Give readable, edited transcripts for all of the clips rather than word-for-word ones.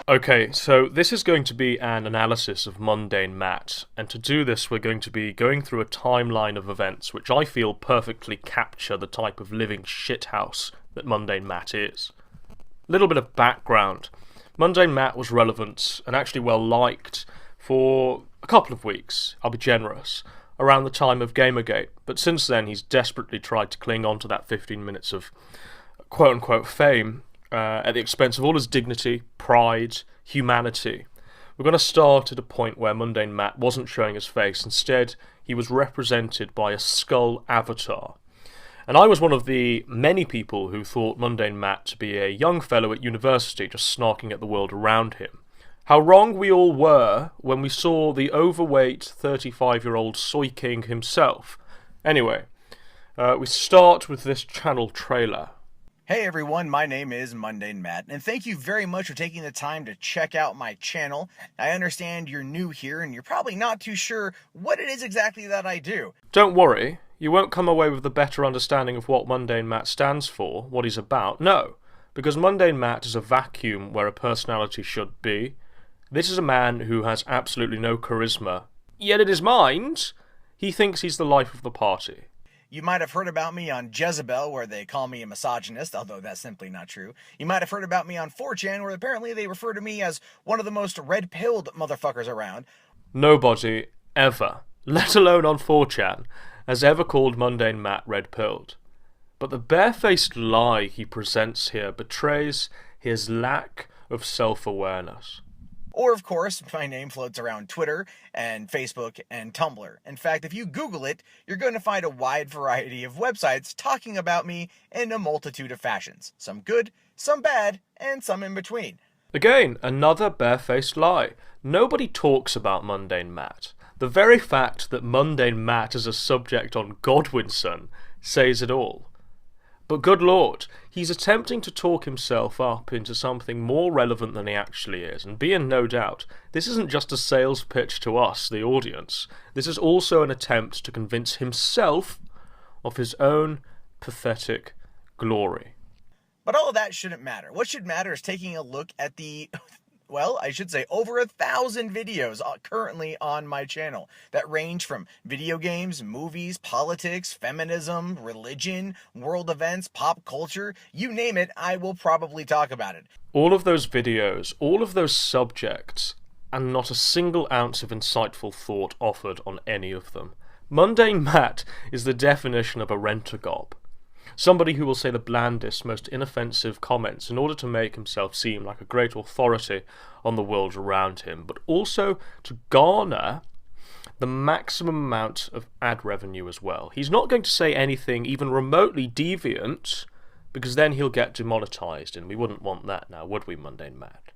Okay, so this is going to be an analysis of MundaneMatt, and to do this we're going to be going through a timeline of events which I feel perfectly capture the type of living shithouse that MundaneMatt is. Little bit of background. MundaneMatt was relevant and actually well liked for a couple of weeks, I'll be generous, around the time of Gamergate, but since then he's desperately tried to cling on to that 15 minutes of quote-unquote fame at the expense of all his dignity, pride, humanity. We're going to start at a point where MundaneMatt wasn't showing his face. Instead, he was represented by a skull avatar. And I was one of the many people who thought MundaneMatt to be a young fellow at university just snarking at the world around him. How wrong we all were when we saw the overweight 35-year-old Soy King himself. Anyway, we start with this channel trailer. Hey everyone, my name is MundaneMatt, and thank you very much for taking the time to check out my channel. I understand you're new here, and you're probably not too sure what it is exactly that I do. Don't worry, you won't come away with a better understanding of what MundaneMatt stands for, what he's about. No, because MundaneMatt is a vacuum where a personality should be. This is a man who has absolutely no charisma, yet in his mind, he thinks he's the life of the party. You might have heard about me on Jezebel, where they call me a misogynist, although that's simply not true. You might have heard about me on 4chan, where apparently they refer to me as one of the most red-pilled motherfuckers around. Nobody, ever, let alone on 4chan, has ever called MundaneMatt red-pilled. But the barefaced lie he presents here betrays his lack of self-awareness. Or, of course, my name floats around Twitter and Facebook and Tumblr. In fact, if you Google it, you're going to find a wide variety of websites talking about me in a multitude of fashions. Some good, some bad, and some in between. Again, another barefaced lie. Nobody talks about MundaneMatt. The very fact that MundaneMatt is a subject on Godwinson says it all. But good lord, he's attempting to talk himself up into something more relevant than he actually is, and be in no doubt, this isn't just a sales pitch to us, the audience. This is also an attempt to convince himself of his own pathetic glory. But all of that shouldn't matter. What should matter is taking a look at the, well, I should say over 1,000 videos currently on my channel that range from video games, movies, politics, feminism, religion, world events, pop culture, you name it, I will probably talk about it. All of those videos, all of those subjects, and not a single ounce of insightful thought offered on any of them. MundaneMatt is the definition of a rent-a-gob. Somebody who will say the blandest, most inoffensive comments in order to make himself seem like a great authority on the world around him, but also to garner the maximum amount of ad revenue as well. He's not going to say anything even remotely deviant, because then he'll get demonetized, and we wouldn't want that now, would we, MundaneMatt?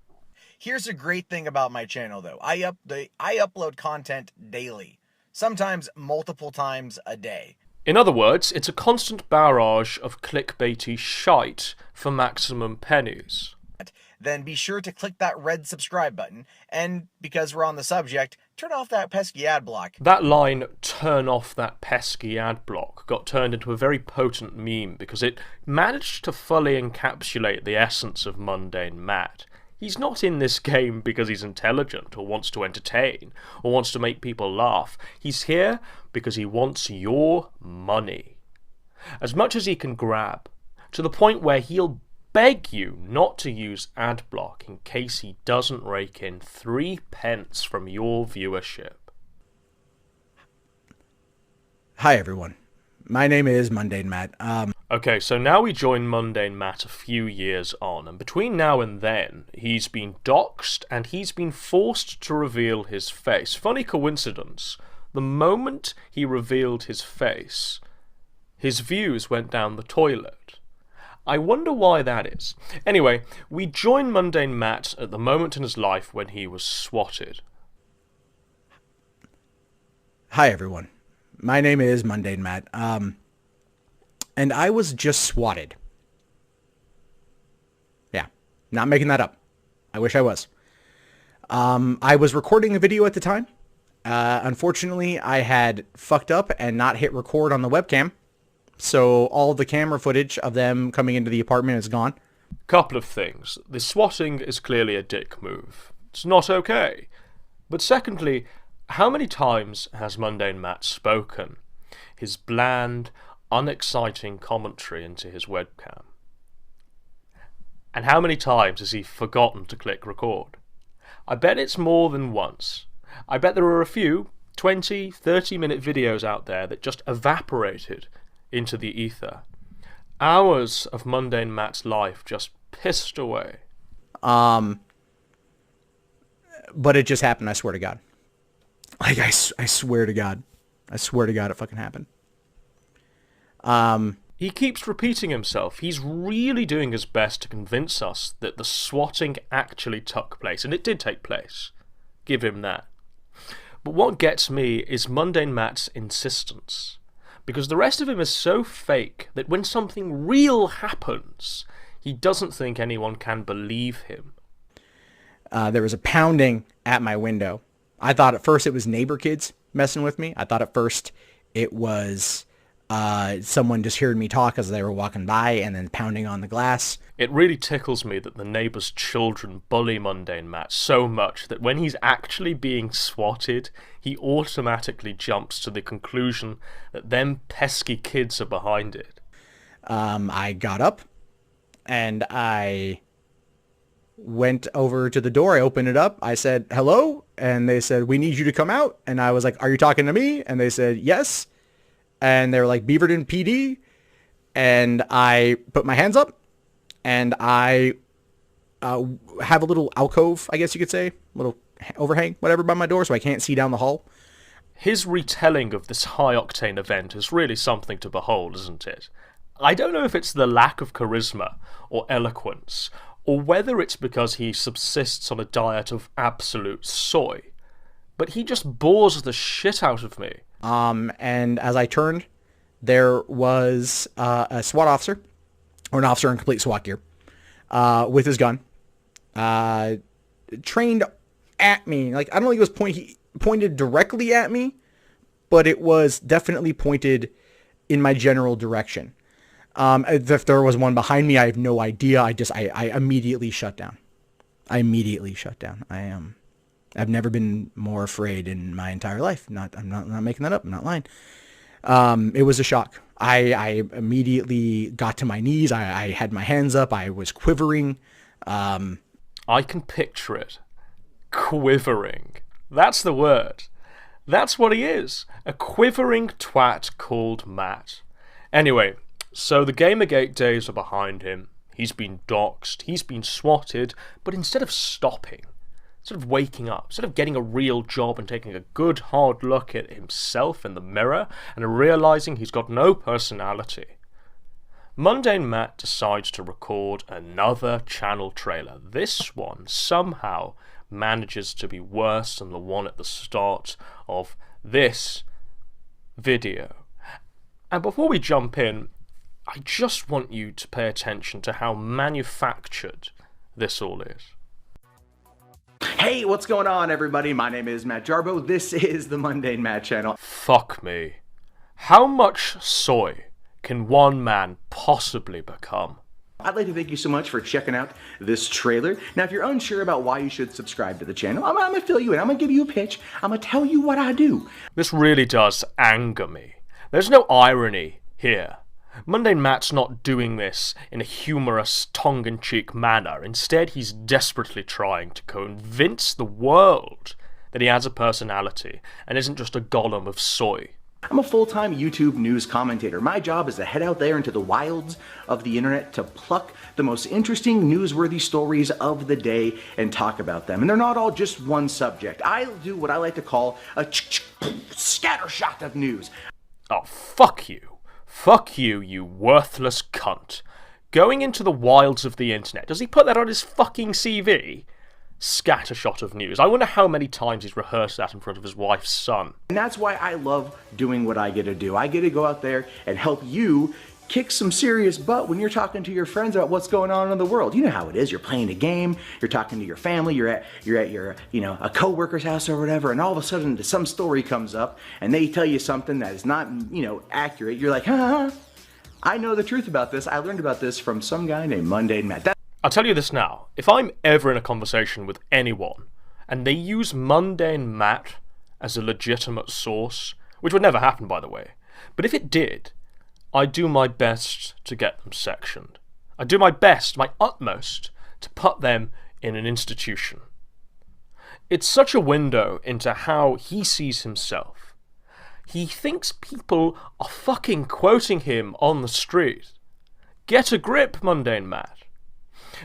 Here's a great thing about my channel, though. I upload content daily, sometimes multiple times a day. In other words, it's a constant barrage of clickbaity shite for maximum pennies. Then be sure to click that red subscribe button, and because we're on the subject, turn off that pesky ad block. That line, turn off that pesky ad block, got turned into a very potent meme because it managed to fully encapsulate the essence of MundaneMatt. He's not in this game because he's intelligent or wants to entertain or wants to make people laugh. He's here because he wants your money. As much as he can grab, to the point where he'll beg you not to use adblock in case he doesn't rake in 3 pence from your viewership. Hi everyone, my name is MundaneMatt. Okay, so now we join MundaneMatt a few years on, and between now and then, he's been doxxed and he's been forced to reveal his face. Funny coincidence, the moment he revealed his face, his views went down the toilet. I wonder why that is. Anyway, we join MundaneMatt at the moment in his life when he was swatted. Hi everyone, my name is MundaneMatt. And I was just swatted. Not making that up. I wish I was. I was recording a video at the time. Unfortunately, I had fucked up and not hit record on the webcam. So all the camera footage of them coming into the apartment is gone. Couple of things. The swatting is clearly a dick move. It's not okay. But secondly, how many times has MundaneMatt spoken? His bland, unexciting commentary into his webcam. And how many times has he forgotten to click record? I bet it's more than once. I bet there are a few 20, 30-minute videos out there that just evaporated into the ether. Hours of MundaneMatt's life just pissed away. But it just happened, I swear to God. Like, I swear to God. I swear to God it fucking happened. He keeps repeating himself. He's really doing his best to convince us that the swatting actually took place, and it did take place. Give him that. But what gets me is MundaneMatt's insistence. Because the rest of him is so fake that when something real happens, he doesn't think anyone can believe him. There was a pounding at my window. I thought at first it was neighbor kids messing with me. I thought at first it was someone just hearing me talk as they were walking by and then pounding on the glass. It really tickles me that the neighbour's children bully MundaneMatt so much that when he's actually being swatted, he automatically jumps to the conclusion that them pesky kids are behind it. I got up and I went over to the door. I opened it up. I said, hello. And they said, we need you to come out. And I was like, are you talking to me? And they said, yes. And they were like, Beaverton PD. And I put my hands up and I have a little alcove, I guess you could say, little overhang, whatever, by my door, so I can't see down the hall. His retelling of this high-octane event is really something to behold, isn't it? I don't know if it's the lack of charisma or eloquence, or whether it's because he subsists on a diet of absolute soy, but he just bores the shit out of me. And as I turned, there was a SWAT officer, or an officer in complete SWAT gear, with his gun, trained at me. Like, I don't think it was pointed directly at me, but it was definitely pointed in my general direction. If there was one behind me, I have no idea. I immediately shut down. I've never been more afraid in my entire life. I'm not making that up. I'm not lying. It was a shock. I immediately got to my knees. I had my hands up. I was quivering. I can picture it. Quivering. That's the word. That's what he is. A quivering twat called Matt. Anyway, so the Gamergate days are behind him. He's been doxxed. He's been swatted. But instead of stopping, instead of waking up, instead of getting a real job and taking a good hard look at himself in the mirror and realising he's got no personality, MundaneMatt decides to record another channel trailer. This one somehow manages to be worse than the one at the start of this video. And before we jump in, I just want you to pay attention to how manufactured this all is. Hey, what's going on, everybody? My name is Matt Jarbo. This is the MundaneMatt channel. Fuck me. How much soy can one man possibly become? I'd like to thank you so much for checking out this trailer. Now, if you're unsure about why you should subscribe to the channel, I'm going to fill you in. I'm going to give you a pitch. I'm going to tell you what I do. This really does anger me. There's no irony here. MundaneMatt's not doing this in a humorous, tongue-in-cheek manner. Instead, he's desperately trying to convince the world that he has a personality and isn't just a golem of soy. I'm a full-time YouTube news commentator. My job is to head out there into the wilds of the internet to pluck the most interesting, newsworthy stories of the day and talk about them. And they're not all just one subject. I do what I like to call a scattershot of news. Oh, fuck you. Fuck you, you worthless cunt. Going into the wilds of the internet. Does he put that on his fucking CV? Scattershot of news. I wonder how many times he's rehearsed that in front of his wife's son. And that's why I love doing what I get to do. I get to go out there and help you kick some serious butt when you're talking to your friends about what's going on in the world. You know how it is. You're playing a game, you're talking to your family, you're at your, a coworker's house or whatever, and all of a sudden some story comes up and they tell you something that is not, accurate. You're like, I know the truth about this. I learned about this from some guy named MundaneMatt. I'll tell you this now. If I'm ever in a conversation with anyone and they use MundaneMatt as a legitimate source, which would never happen, by the way, but if it did, I do my best to get them sectioned. I do my best, my utmost, to put them in an institution. It's such a window into how he sees himself. He thinks people are fucking quoting him on the street. Get a grip, MundaneMatt.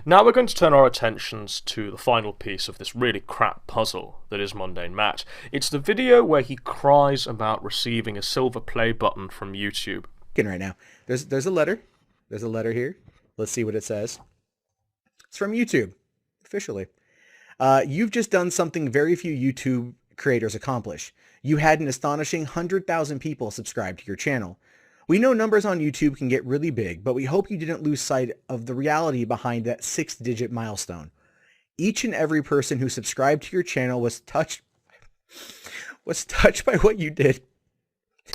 Now we're going to turn our attentions to the final piece of this really crap puzzle that is MundaneMatt. It's the video where he cries about receiving a silver play button from YouTube. Right now, there's a letter. There's a letter here. Let's see what it says. It's from YouTube, officially. You've just done something very few YouTube creators accomplish. You had an astonishing 100,000 people subscribe to your channel. We know numbers on YouTube can get really big, but we hope you didn't lose sight of the reality behind that 6-digit milestone. Each and every person who subscribed to your channel was touched by what you did.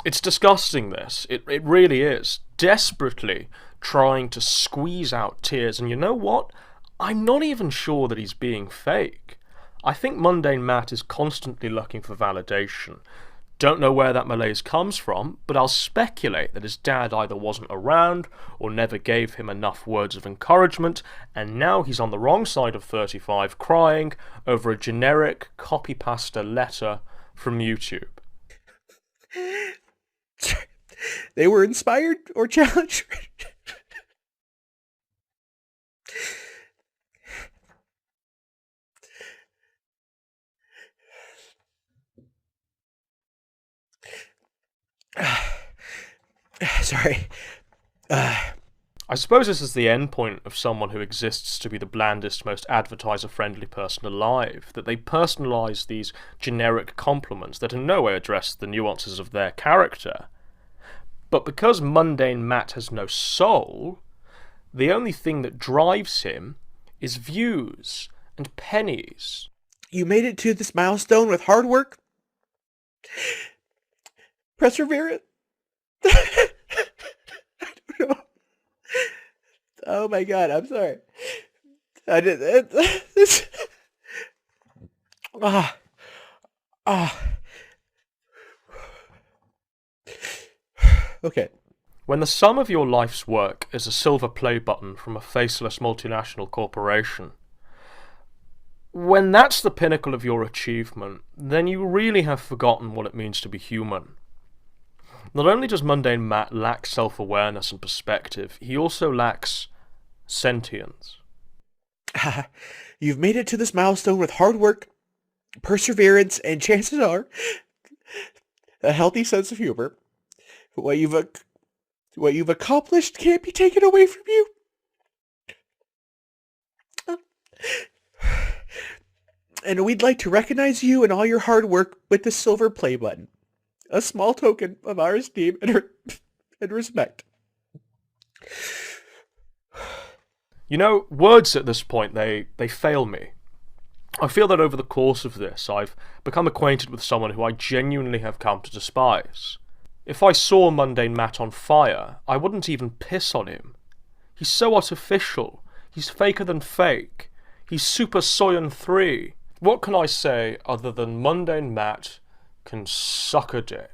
It's disgusting, this. It really is. Desperately trying to squeeze out tears. And you know what? I'm not even sure that he's being fake. I think MundaneMatt is constantly looking for validation. Don't know where that malaise comes from, but I'll speculate that his dad either wasn't around or never gave him enough words of encouragement, and now he's on the wrong side of 35 crying over a generic copy-pasta letter from YouTube. They were inspired or challenged. Sorry. I suppose this is the end point of someone who exists to be the blandest, most advertiser-friendly person alive, that they personalise these generic compliments that in no way address the nuances of their character. But because MundaneMatt has no soul, the only thing that drives him is views and pennies. You made it to this milestone with hard work, perseverance. I don't know. Oh my god, I'm sorry. I did this. Okay. When the sum of your life's work is a silver play button from a faceless multinational corporation, when that's the pinnacle of your achievement, then you really have forgotten what it means to be human. Not only does MundaneMatt lack self-awareness and perspective, he also lacks sentience. You've made it to this milestone with hard work, perseverance, and chances are, a healthy sense of humor. What you've accomplished can't be taken away from you. And we'd like to recognize you and all your hard work with the silver play button. A small token of our esteem and respect. You know, words at this point, they fail me. I feel that over the course of this, I've become acquainted with someone who I genuinely have come to despise. If I saw MundaneMatt on fire, I wouldn't even piss on him. He's so artificial. He's faker than fake. He's Super Saiyan 3. What can I say other than MundaneMatt can suck a dick?